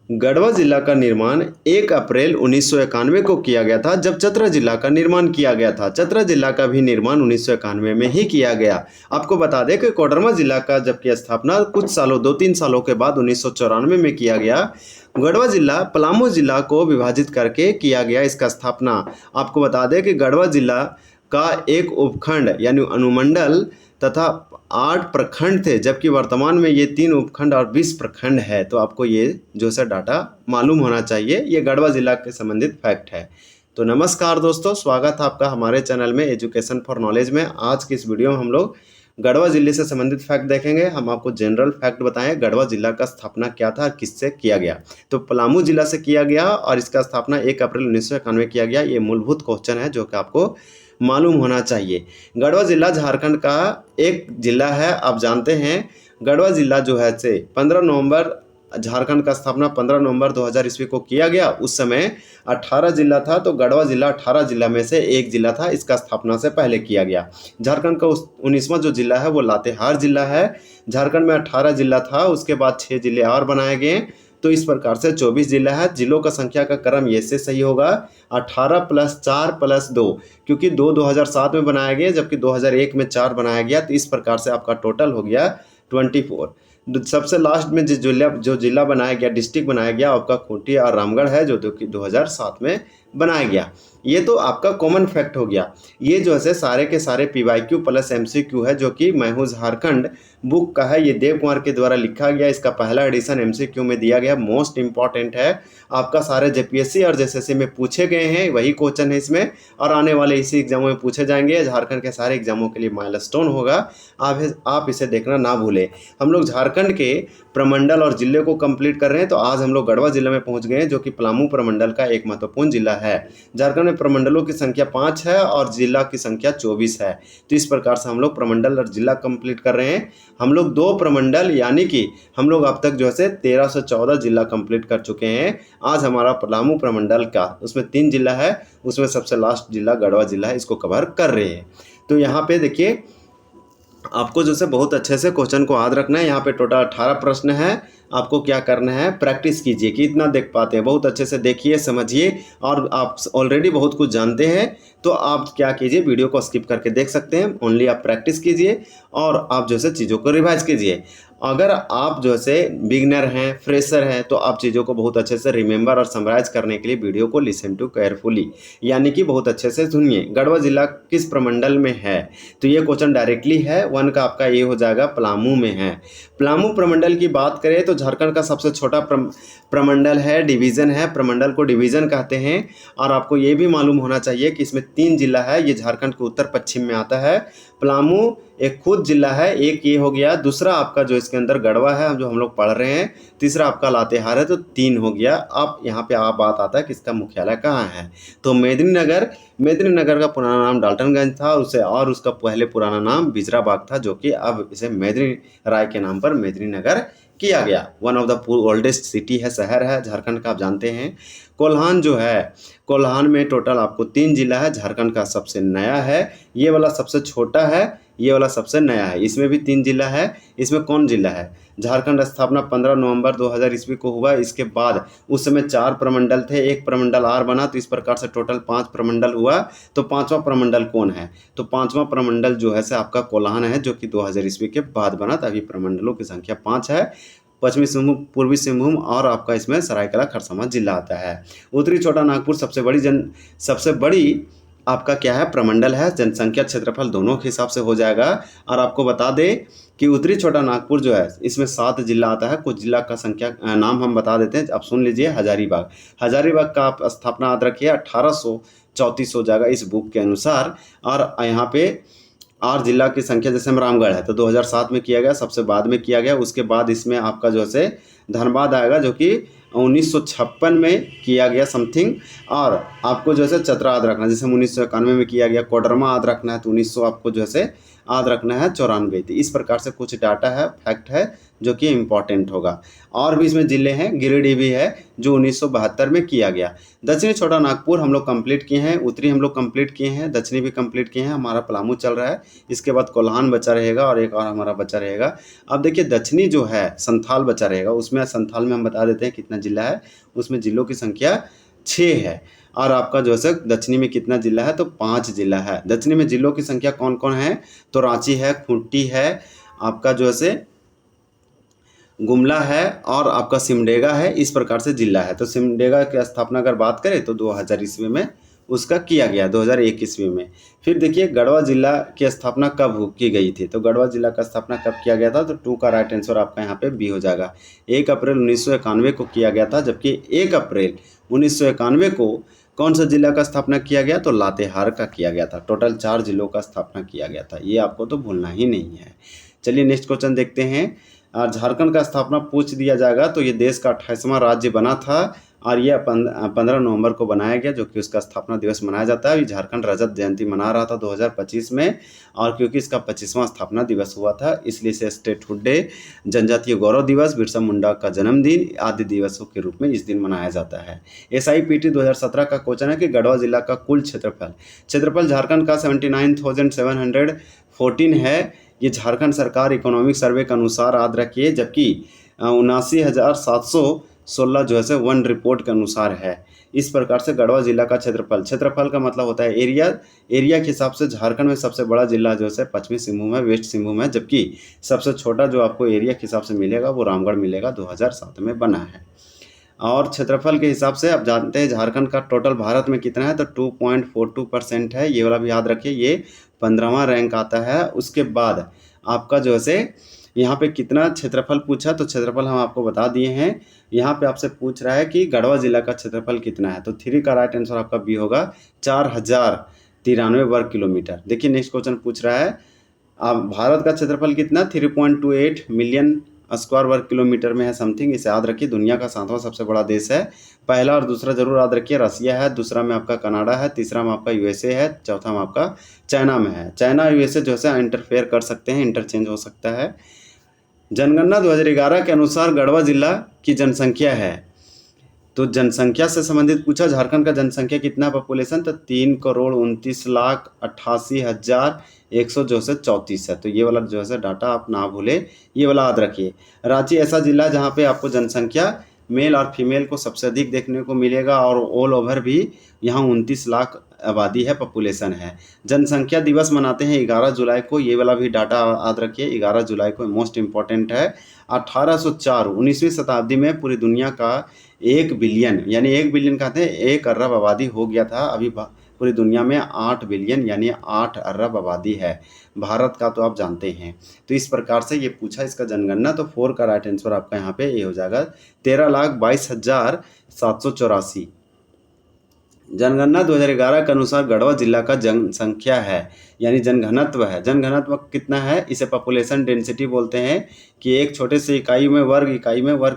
गढ़वा जिला का निर्माण 1 अप्रैल 1991 को किया गया था, जब चतरा जिला का निर्माण किया गया था। चतरा जिला का भी निर्माण 1991 में ही किया गया। आपको बता दें कि कोडरमा जिला का जबकि स्थापना कुछ सालों 2-3 सालों के बाद 1994 में किया गया। गढ़वा जिला पलामू जिला को विभाजित करके किया गया इसका स्थापना। आपको बता दें कि गढ़वा जिला का एक उपखंड यानी अनुमंडल तथा 8 प्रखंड थे, जबकि वर्तमान में ये 3 उपखंड और 20 प्रखंड है। तो आपको ये जो सा डाटा मालूम होना चाहिए, ये गढ़वा जिला के संबंधित फैक्ट है। तो नमस्कार दोस्तों, स्वागत है आपका हमारे चैनल में एजुकेशन फॉर नॉलेज में। आज की इस वीडियो में हम लोग गढ़वा जिले से संबंधित फैक्ट देखेंगे। हम आपको जनरल फैक्ट बताएं गढ़वा जिला का स्थापना क्या था, किससे किया गया। तो पलामू जिला से किया गया और इसका स्थापना 1 अप्रैल 1991 किया गया। ये मूलभूत क्वेश्चन है जो कि आपको मालूम होना चाहिए। गढ़वा जिला झारखंड का एक जिला है। आप जानते हैं गढ़वा जिला जो है से 15 नवंबर झारखंड का स्थापना 15 नवंबर 2000 ईस्वी को किया गया। उस समय 18 जिला था, तो गढ़वा जिला 18 जिला में से एक जिला था। इसका स्थापना से पहले किया गया। झारखंड का 19वां जो जिला है वो लातेहार जिला है। झारखंड में 18 जिला था, उसके बाद 6 जिले और बनाए गए। तो इस प्रकार से 24 जिला है। जिलों का संख्या का क्रम ये से सही होगा 18 + 4 + 2, क्योंकि 2 2007 में बनाया गया जबकि 2001 में 4 बनाया गया। तो इस प्रकार से आपका टोटल हो गया 24। सबसे लास्ट में जो जिला बनाया गया, डिस्ट्रिक्ट बनाया गया, आपका खूंटी और रामगढ़ है, जो कि 2007 में बनाया गया। ये तो आपका कॉमन फैक्ट हो गया। ये जो है सारे के सारे PYQ + MCQ है, जो कि मैं हूँ झारखंड बुक का है। ये देव कुमार के द्वारा लिखा गया। इसका पहला एडिशन MCQ में दिया गया। मोस्ट इंपॉर्टेंट है, आपका सारे JPSC और JSSC में पूछे गए हैं, वही क्वेश्चन है इसमें और आने वाले इसी एग्जामों में पूछे जाएंगे। झारखंड के सारे एग्जामों के लिए माइलस्टोन होगा। आप इसे देखना ना भूलें। हम लोग झारखंड के प्रमंडल और जिले को कंप्लीट कर रहे हैं। तो आज हम लोग गढ़वा जिले में पहुंच गए हैं, जो कि पलामू प्रमंडल का एक महत्वपूर्ण जिला है। झारखंड में प्रमंडलों की संख्या 5 है और जिला की संख्या 24 है। तो इस प्रकार से हम लोग प्रमंडल और जिला कंप्लीट कर रहे हैं। हम लोग 2 प्रमंडल यानी कि हम लोग अब तक जो है 13 से 14 जिला कंप्लीट कर चुके हैं। आज हमारा पलामू प्रमंडल का उसमें 3 जिला है, उसमें सबसे लास्ट जिला गढ़वा जिला है, इसको कवर कर रहे हैं। तो यहाँ पे देखिए, आपको जो है बहुत अच्छे से क्वेश्चन को याद रखना है। यहाँ पे टोटल 18 प्रश्न है। आपको क्या करना है, प्रैक्टिस कीजिए कि इतना देख पाते हैं। बहुत अच्छे से देखिए, समझिए, और आप ऑलरेडी बहुत कुछ जानते हैं तो आप क्या कीजिए, वीडियो को स्किप करके देख सकते हैं। ओनली आप प्रैक्टिस कीजिए और आप जो है चीज़ों को रिवाइज कीजिए। अगर आप जो है बिगनर हैं, फ्रेशर हैं, तो आप चीज़ों को बहुत अच्छे से रिमेंबर और समराइज करने के लिए वीडियो को लिसन टू केयरफुली, यानी कि बहुत अच्छे से सुनिए। गढ़वा जिला किस प्रमंडल में है, तो ये क्वेश्चन डायरेक्टली है 1 का आपका ये हो जाएगा, पलामू में है। पलामू प्रमंडल की बात करें तो झारखंड का सबसे छोटा प्रमंडल है, डिवीज़न है। प्रमंडल को डिवीज़न कहते हैं। और आपको ये भी मालूम होना चाहिए कि इसमें 3 जिला है। ये झारखंड के उत्तर पश्चिम में आता है। पलामू एक खुद जिला है, एक ये हो गया। दूसरा आपका जो इसके अंदर गढ़वा है, जो हम लोग पढ़ रहे हैं। तीसरा आपका लातेहार है, तो 3 हो गया। अब यहाँ पे आप बात आता है कि इसका मुख्यालय कहाँ है, तो मेदिनीनगर का पुराना नाम डाल्टनगंज था उसे, और उसका पहले पुराना नाम बिजराबाग था, जो कि अब इसे मेदिनी राय के नाम पर मेदिनीनगर किया गया। One of the oldest city है, शहर है झारखंड का, आप जानते हैं। कोल्हान जो है, कोल्हान में टोटल आपको 3 जिला है। झारखंड का सबसे नया है, ये वाला सबसे छोटा है, ये वाला सबसे नया है। इसमें भी 3 जिला है। इसमें कौन जिला है, झारखंड स्थापना 15 नवंबर 2000 ईस्वी को हुआ। इसके बाद उस समय 4 प्रमंडल थे, एक प्रमंडल और बना, तो इस प्रकार से टोटल 5 प्रमंडल हुआ। तो 5वां प्रमंडल कौन है, तो 5वां प्रमंडल जो है से आपका कोल्हान है, जो कि 2000 ईस्वी के बाद बना। तभी प्रमंडलों की संख्या 5 है। पश्चिमी सिंहभूम, पूर्वी सिंहभूम और आपका इसमें सरायकेला खरसावां जिला आता है। उत्तरी छोटा नागपुर सबसे बड़ी आपका क्या है, प्रमंडल है। जनसंख्या क्षेत्रफल दोनों के हिसाब से हो जाएगा। और आपको बता दें कि उत्तरी छोटा नागपुर जो है, इसमें 7 जिला आता है। कुछ जिला का संख्या नाम हम बता देते हैं, आप सुन लीजिए। हजारीबाग का आप स्थापना याद रखिए 1834 हो जाएगा इस बुक के अनुसार। और यहाँ पे और जिला की संख्या जैसे हम रामगढ़ है, तो 2007 में किया गया, सबसे बाद में किया गया। उसके बाद इसमें आपका जो है धनबाद आएगा, जो कि 1956 में किया गया समथिंग। और आपको जो है चतरा याद रखना, जैसे 1991 में किया गया। कोडरमा याद रखना है, तो 1900 आपको जो है याद रखना है 94। तो इस प्रकार से कुछ डाटा है, फैक्ट है, जो कि इम्पॉर्टेंट होगा। और भी इसमें ज़िले हैं, गिरिडीह भी है, जो 1972 में किया गया। दक्षिणी छोटा नागपुर हम लोग कंप्लीट किए हैं, उत्तरी हम लोग कंप्लीट किए हैं, दक्षिणी भी कंप्लीट किए हैं। हमारा पलामू चल रहा है। इसके बाद कोल्हान बचा रहेगा और एक और हमारा बचा रहेगा। अब देखिए, दक्षिणी जो है संथाल बचा रहेगा, उसमें उसमें संथाल में हम बता देते हैं कितना जिला है। उसमें जिलों की संख्या 6 है। और आपका जो है दक्षिणी में कितना जिला है, तो 5 जिला है। दक्षिणी में जिलों की संख्या कौन कौन है, तो रांची है, खूंटी है, आपका जो है गुमला है और आपका सिमडेगा है। इस प्रकार से जिला है। तो सिमडेगा की स्थापना अगर बात करें तो 2000 ईस्वी में उसका किया गया, 2001 ईस्वी में। फिर देखिए गढ़वा जिला की स्थापना कब की गई थी, तो गढ़वा जिला का स्थापना कब किया गया था, तो 2 का राइट आंसर आपका यहाँ पे बी हो जाएगा। 1 अप्रैल 1991 को किया गया था। जबकि 1 अप्रैल 1991 को कौन सा जिला का स्थापना किया गया, तो लातेहार का किया गया था। टोटल 4 जिलों का स्थापना किया गया था, ये आपको तो भूलना ही नहीं है। चलिए नेक्स्ट क्वेश्चन देखते हैं। झारखंड का स्थापना पूछ दिया जाएगा, तो ये देश का 28वां राज्य बना था और यह 15 नवंबर को बनाया गया, जो कि उसका स्थापना दिवस मनाया जाता है। ये झारखंड रजत जयंती मना रहा था 2025 में, और क्योंकि इसका 25वां स्थापना दिवस हुआ था इसलिए इसे स्टेटहुड डे, जनजातीय गौरव दिवस, बिरसा मुंडा का जन्मदिन आदि दिवसों के रूप में इस दिन मनाया जाता है। SIPT 2017 का क्वेश्चन है कि गढ़वा जिला का कुल क्षेत्रफल झारखंड का 79,714 है। ये झारखंड सरकार इकोनॉमिक सर्वे के अनुसार याद रखिए, जबकि 79,716 जो है वन रिपोर्ट के अनुसार है। इस प्रकार से गढ़वा जिला का क्षेत्रफल का मतलब होता है एरिया के हिसाब से झारखंड में सबसे बड़ा जिला जो है पश्चिमी सिंहभूम है, वेस्ट सिंहभूम है, जबकि सबसे छोटा जो आपको एरिया के हिसाब से मिलेगा वो रामगढ़ मिलेगा, 2007 में बना है। और क्षेत्रफल के हिसाब से आप जानते हैं झारखंड का टोटल भारत में कितना है, तो 2.42% है। ये वाला भी याद रखिए, ये 15वां रैंक आता है। उसके बाद आपका जो है यहाँ पे कितना क्षेत्रफल पूछा, तो क्षेत्रफल हम आपको बता दिए हैं। यहाँ पे आपसे पूछ रहा है कि गढ़वा जिला का क्षेत्रफल कितना है, तो 3 का राइट आंसर आपका बी होगा, 4093 वर्ग किलोमीटर। देखिए नेक्स्ट क्वेश्चन पूछ रहा है, अब भारत का क्षेत्रफल कितना, 3.28 मिलियन स्क्वायर वर्ग किलोमीटर में है समथिंग। इसे याद रखिए, दुनिया का 7वां सबसे बड़ा देश है। पहला और दूसरा जरूर याद रखिए, रसिया है, दूसरा में आपका कनाडा है, तीसरा में आपका USA है, चौथा में आपका चाइना में है। चाइना USA जो है इंटरफेयर कर सकते हैं, इंटरचेंज हो सकता है। जनगणना 2011 के अनुसार गढ़वा जिला की जनसंख्या है, तो जनसंख्या से संबंधित पूछा, झारखंड का जनसंख्या कितना पॉपुलेशन, तो 3,29,88,134 है। तो ये वाला जो है डाटा आप ना भूले, ये वाला याद रखिए। रांची ऐसा जिला है जहाँ पे आपको जनसंख्या मेल और फीमेल को सबसे अधिक देखने को मिलेगा, और ऑल ओवर भी यहाँ 29 लाख आबादी है, पॉपुलेशन है। जनसंख्या दिवस मनाते हैं 11 जुलाई को, ये वाला भी डाटा याद रखिए, 11 जुलाई को मोस्ट इम्पॉर्टेंट है। 1804 19वीं शताब्दी में पूरी दुनिया का 1 बिलियन यानी 1 बिलियन कहते हैं 1 अरब आबादी हो गया था। अभी पूरी दुनिया में 8 बिलियन यानी 8 अरब आबादी है। भारत का तो आप जानते हैं। तो इस प्रकार से ये पूछा इसका जनगणना, तो 4 का राइट आंसर आपका यहाँ पे ये हो जाएगा, 13,22,784। जनगणना 2011 के अनुसार गढ़वा जिला का जनसंख्या है यानी जनघनत्व है। जनघनत्व कितना है, इसे पॉपुलेशन डेंसिटी बोलते हैं, कि एक छोटे से इकाई में वर्ग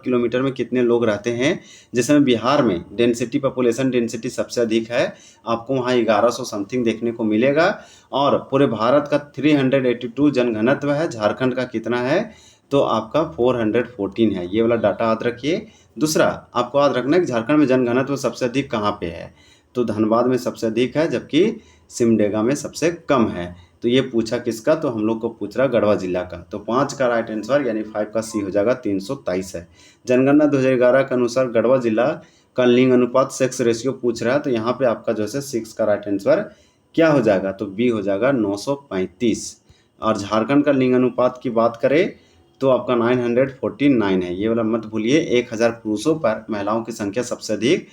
किलोमीटर में कितने लोग रहते हैं। जिसमें बिहार में डेंसिटी पॉपुलेशन डेंसिटी सबसे अधिक है, आपको वहाँ 1100 समथिंग देखने को मिलेगा। और पूरे भारत का 382 जनघनत्व है। झारखंड का कितना है, तो आपका 414 है। ये वाला डाटा याद रखिए। दूसरा आपको याद रखना है कि झारखंड में जनघनत्व सबसे अधिक कहाँ पे है, तो धनबाद में सबसे अधिक है, जबकि सिमडेगा में सबसे कम है। तो ये पूछा किसका, तो हम लोग को पूछ रहा गढ़वा जिला का। तो 5 का राइट आंसर यानी 5 का सी हो जाएगा, 323 है। जनगणना 2011 के अनुसार गढ़वा जिला का लिंग अनुपात सेक्स रेशियो पूछ रहा है, तो यहाँ पे आपका जो है 6 का राइट आंसर क्या हो जाएगा, तो बी हो जाएगा 935। और झारखंड का लिंग अनुपात की बात करें तो आपका 949 है। ये वाला मत भूलिए। 1000 पुरुषों पर महिलाओं की संख्या सबसे अधिक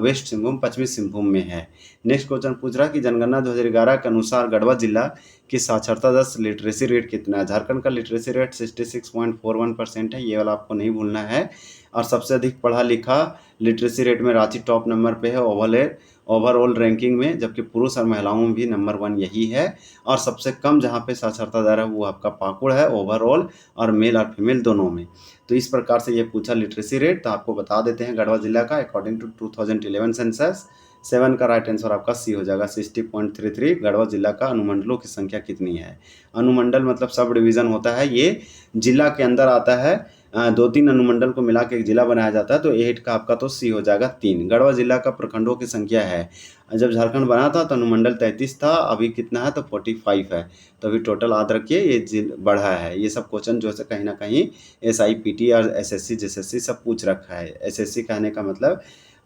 वेस्ट सिंहभूम पश्चिमी सिंहभूम में है। नेक्स्ट क्वेश्चन पूछ रहा है कि जनगणना 2011 के अनुसार गढ़वा जिला की साक्षरता दर लिटरेसी रेट कितना है। झारखंड का लिटरेसी रेट 66.41% है, ये वाला आपको नहीं भूलना है। और सबसे अधिक पढ़ा लिखा लिटरेसी रेट में रांची टॉप नंबर पे है ओवरऑल रैंकिंग में, जबकि पुरुष और महिलाओं में भी नंबर 1 यही है। और सबसे कम जहाँ पे साक्षरता दर है वो आपका पाकुड़ है, ओवरऑल और मेल और फीमेल दोनों में। तो इस प्रकार से ये पूछा लिटरेसी रेट, तो आपको बता देते हैं गढ़वा जिला का अकॉर्डिंग टू 2011 सेंसस। 7 का राइट आंसर आपका सी हो जाएगा, 60.33। गढ़वा जिला का अनुमंडलों की संख्या कितनी है। अनुमंडल मतलब सब डिवीज़न होता है, ये जिला के अंदर आता है। 2-3 अनुमंडल को मिला के एक जिला बनाया जाता है, तो A8 का आपका तो सी हो जाएगा 3। गढ़वा जिला का प्रखंडों की संख्या है, जब झारखंड बना था तो अनुमंडल 33 था, अभी कितना है तो 45 है। तो अभी टोटल याद रखिए ये बढ़ा है। ये सब क्वेश्चन जो है कहीं ना कहीं SIPT और SSC JSSC सब पूछ रखा है। SSC कहने का मतलब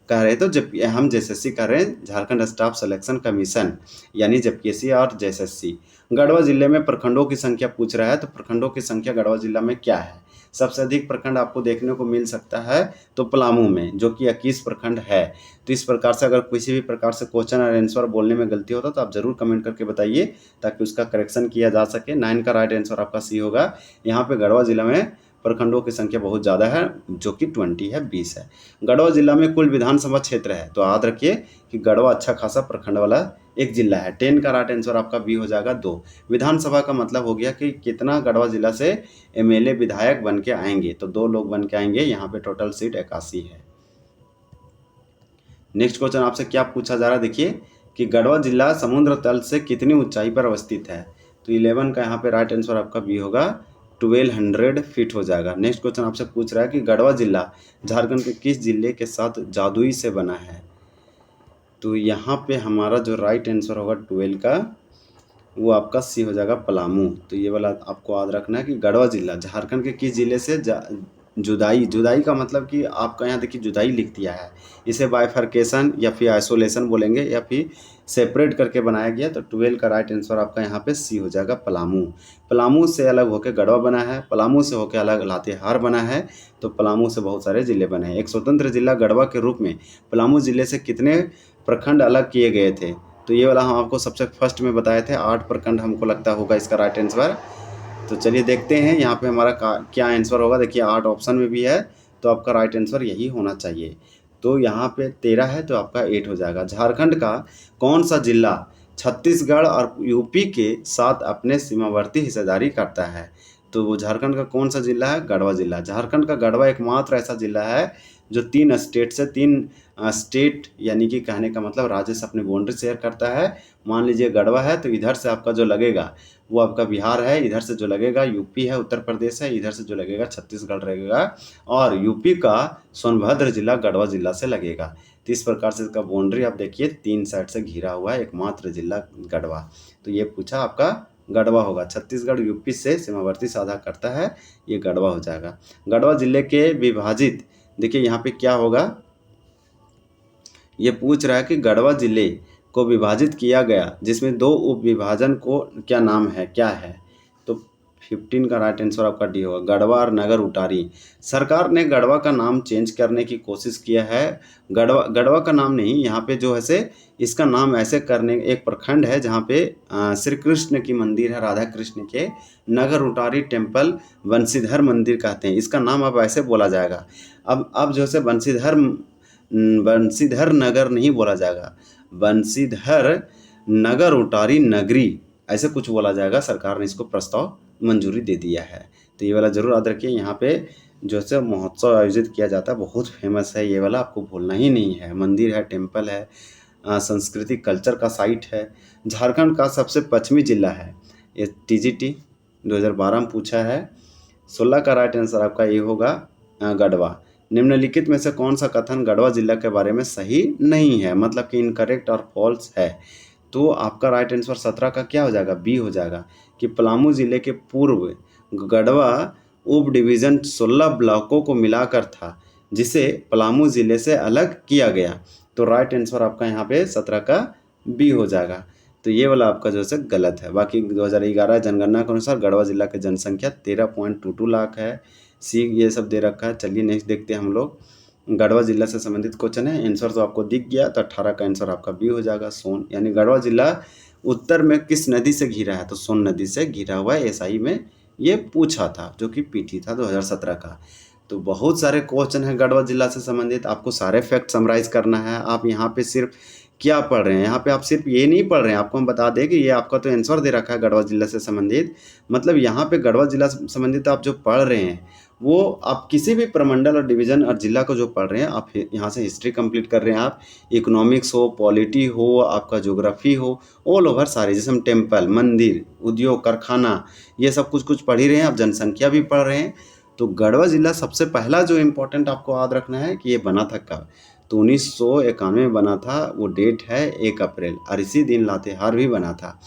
कह रहे तो जब हम JSSC कर रहे हैं, झारखंड स्टाफ सिलेक्शन कमीशन, यानी JPSC और JSSC। गढ़वा जिले में प्रखंडों की संख्या पूछ रहा है, तो प्रखंडों की संख्या गढ़वा जिला में क्या है? सबसे अधिक प्रखंड आपको देखने को मिल सकता है तो पलामू में, जो कि 21 प्रखंड है। तो इस प्रकार से अगर किसी भी प्रकार से क्वेश्चन और आंसर बोलने में गलती होता तो आप जरूर कमेंट करके बताइए, ताकि उसका करेक्शन किया जा सके। 9 का राइट आंसर आपका सी होगा। यहाँ पे गढ़वा जिला में प्रखंडों की संख्या बहुत ज़्यादा है, जो कि 20 है, 20 है। गढ़वा जिला में कुल विधानसभा क्षेत्र है, तो याद रखिए कि गढ़वा अच्छा खासा प्रखंड वाला एक जिला है। 10 का राइट आंसर आपका बी हो जाएगा 2। विधानसभा का मतलब हो गया कि कितना गढ़वा जिला से MLA विधायक बन के आएंगे, तो 2 लोग बन के आएंगे। यहाँ पे टोटल सीट 81 है। नेक्स्ट क्वेश्चन आपसे क्या पूछा जा रहा है, देखिए कि गढ़वा जिला समुद्र तल से कितनी ऊंचाई पर अवस्थित है? तो 11 का यहाँ पे राइट आंसर आपका बी होगा, 1200 फीट हो जाएगा। नेक्स्ट क्वेश्चन आपसे पूछ रहा है कि गढ़वा जिला झारखंड के किस जिले के साथ जादुई से बना है? तो यहाँ पे हमारा जो राइट आंसर होगा 12 का, वो आपका सी हो जाएगा, पलामू। तो ये वाला आपको याद रखना है कि गढ़वा जिला झारखंड के किस जिले से जुदाई का मतलब कि आपका यहाँ देखिए जुदाई लिख दिया है, इसे बाइफर्केशन या फिर आइसोलेशन बोलेंगे, या फिर सेपरेट करके बनाया गया। तो 12 का राइट आंसर आपका यहाँ पे सी हो जाएगा, पलामू। पलामू से अलग होकर गढ़वा बना है, पलामू से होकर अलग लातेहार बना है, तो पलामू से बहुत सारे जिले बने हैं। एक स्वतंत्र जिला गढ़वा के रूप में पलामू जिले से कितने प्रखंड अलग किए गए थे? तो ये वाला हम आपको सबसे फर्स्ट में बताए थे, 8 प्रखंड हमको लगता होगा इसका राइट आंसर। तो चलिए देखते हैं यहाँ पे हमारा क्या आंसर होगा। देखिए 8 ऑप्शन में भी है, तो आपका राइट आंसर यही होना चाहिए। तो यहाँ पे 13 है, तो आपका 8 हो जाएगा। झारखंड का कौन सा जिला छत्तीसगढ़ और यूपी के साथ अपने सीमावर्ती हिस्सेदारी करता है? तो वो झारखंड का कौन सा जिला है? गढ़वा जिला। झारखंड का गढ़वा एकमात्र ऐसा जिला है जो 3 स्टेट यानी कि कहने का मतलब राज्य से अपनी बाउंड्री शेयर करता है। मान लीजिए गढ़वा है, तो इधर से आपका जो लगेगा वो आपका बिहार है, इधर से जो लगेगा यूपी है, उत्तर प्रदेश है, इधर से जो लगेगा छत्तीसगढ़ लगेगा, और यूपी का सोनभद्र जिला गढ़वा जिला से लगेगा। तो इस प्रकार से इसका बाउंड्री आप देखिए 3 साइड से घिरा हुआ है, एकमात्र जिला गढ़वा। तो ये पूछा आपका गढ़वा होगा, छत्तीसगढ़ यूपी से सीमावर्ती साझा करता है, ये गढ़वा हो जाएगा। गढ़वा जिले के विभाजित, देखिए यहाँ पे क्या होगा, ये पूछ रहा है कि गढ़वा जिले को विभाजित किया गया जिसमें 2 उप विभाजन को क्या नाम है, क्या है? तो 15 का राइट आंसर आपका डी होगा, गढ़वा और नगर उटारी। सरकार ने गढ़वा का नाम चेंज करने की कोशिश किया है। गढ़वा का नाम नहीं, यहाँ पे जो है से इसका नाम ऐसे करने, एक प्रखंड है जहाँ पे श्री कृष्ण की मंदिर है, राधा कृष्ण के, नगर उटारी टेम्पल, बंसीधर मंदिर कहते हैं, इसका नाम अब ऐसे बोला जाएगा। अब जो है बंसीधर नगर नहीं बोला जाएगा, बंसीधर नगर उटारी नगरी ऐसे कुछ बोला जाएगा। सरकार ने इसको प्रस्ताव मंजूरी दे दिया है। तो ये वाला जरूर याद रखिए। यहाँ पे जो है महोत्सव आयोजित किया जाता है, बहुत फेमस है ये वाला, आपको भूलना ही नहीं है। मंदिर है, टेम्पल है, सांस्कृतिक कल्चर का साइट है। झारखंड का सबसे पश्चिमी जिला है, ये TGT 2012 में पूछा है। 16 का राइट आंसर आपका ये होगा, गढ़वा। निम्नलिखित में से कौन सा कथन गढ़वा जिला के बारे में सही नहीं है, मतलब कि इनकरेक्ट और फॉल्स है? तो आपका राइट आंसर 17 का क्या हो जाएगा, बी हो जाएगा, कि पलामू जिले के पूर्व गढ़वा उप डिवीज़न 16 ब्लॉकों को मिलाकर था, जिसे पलामू जिले से अलग किया गया। तो राइट आंसर आपका यहाँ पे 17 का बी हो जाएगा। तो ये वाला आपका जो है गलत है। बाकी 2011 जनगणना के अनुसार गढ़वा जिला की जनसंख्या 13.22 लाख है। सी ये सब दे रखा है। चलिए नेक्स्ट देखते हैं हम लोग। गढ़वा जिला से संबंधित क्वेश्चन है, आंसर तो आपको दिख गया, तो 18 का आंसर आपका बी हो जाएगा, सोन। यानी गढ़वा जिला उत्तर में किस नदी से घिरा है? तो सोन नदी से घिरा हुआ है। SI में ये पूछा था, जो कि PT था 2017 का। तो बहुत सारे क्वेश्चन हैं गढ़वा जिला से संबंधित, आपको सारे फैक्ट समराइज करना है। आप यहाँ पे सिर्फ क्या पढ़ रहे हैं, यहाँ पे आप सिर्फ ये नहीं पढ़ रहे हैं, आपको हम बता दें कि ये आपका तो आंसर दे रखा है गढ़वा जिला से संबंधित, मतलब यहाँ पे गढ़वा जिला से संबंधित आप जो पढ़ रहे हैं वो आप किसी भी प्रमंडल और डिवीज़न और जिला को जो पढ़ रहे हैं, आप यहाँ से हिस्ट्री कंप्लीट कर रहे हैं, आप इकोनॉमिक्स हो, पॉलिटी हो, आपका ज्योग्राफी हो, ऑल ओवर सारे, जैसे हम टेम्पल, मंदिर, उद्योग, कारखाना, ये सब कुछ पढ़ ही रहे हैं, आप जनसंख्या भी पढ़ रहे हैं। तो गढ़वा ज़िला सबसे पहला जो इम्पोर्टेंट आपको याद रखना है कि ये बना था कब। तो 1991 में बना था, वो डेट है 1 अप्रैल, और इसी दिन लातेहार भी बना था,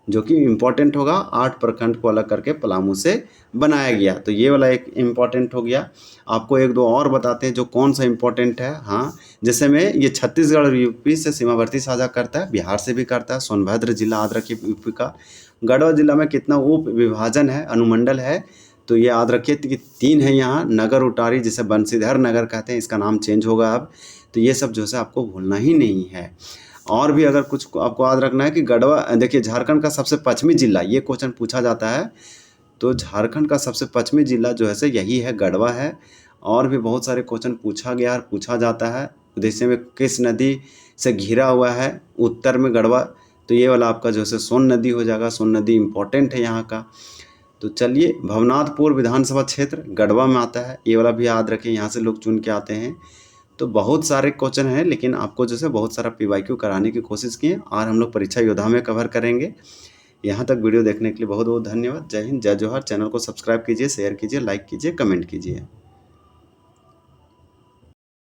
जो कि इम्पोर्टेंट होगा। 8 प्रखंड को अलग करके पलामू से बनाया गया। तो ये वाला एक इम्पोर्टेंट हो गया। आपको एक दो और बताते हैं जो कौन सा इम्पोर्टेंट है। हाँ, जैसे में ये छत्तीसगढ़ और यूपी से सीमावर्ती साझा करता है, बिहार से भी करता है। सोनभद्र जिला याद रखिए यूपी का। गढ़वा जिला में कितना उप विभाजन है, अनुमंडल है, तो ये याद रखिए कि 3 है यहाँ। नगर उटारी, जिसे बंसीधर नगर कहते हैं, इसका नाम चेंज होगा अब। तो ये सब जो है आपको भूलना ही नहीं है। और भी अगर कुछ आपको याद रखना है कि गढ़वा, देखिए झारखंड का सबसे पश्चिमी जिला, ये क्वेश्चन पूछा जाता है। तो झारखंड का सबसे पश्चिमी जिला जो है से यही है, गढ़वा है। और भी बहुत सारे क्वेश्चन पूछा गया और पूछा जाता है। जैसे में किस नदी से घिरा हुआ है, उत्तर में गढ़वा, तो ये वाला आपका जो है सोन नदी हो जाएगा। सोन नदी इम्पोर्टेंट है यहाँ का। तो चलिए, भवनाथपुर विधानसभा क्षेत्र गढ़वा में आता है, ये वाला भी याद रखें, यहाँ से लोग चुन के आते हैं। तो बहुत सारे क्वेश्चन हैं, लेकिन आपको जैसे बहुत सारा PYQ कराने की कोशिश की है, और हम लोग परीक्षा योद्धा में कवर करेंगे। यहाँ तक वीडियो देखने के लिए बहुत बहुत धन्यवाद। जय हिंद, जय जोहार। चैनल को सब्सक्राइब कीजिए, शेयर कीजिए, लाइक कीजिए, कमेंट कीजिए।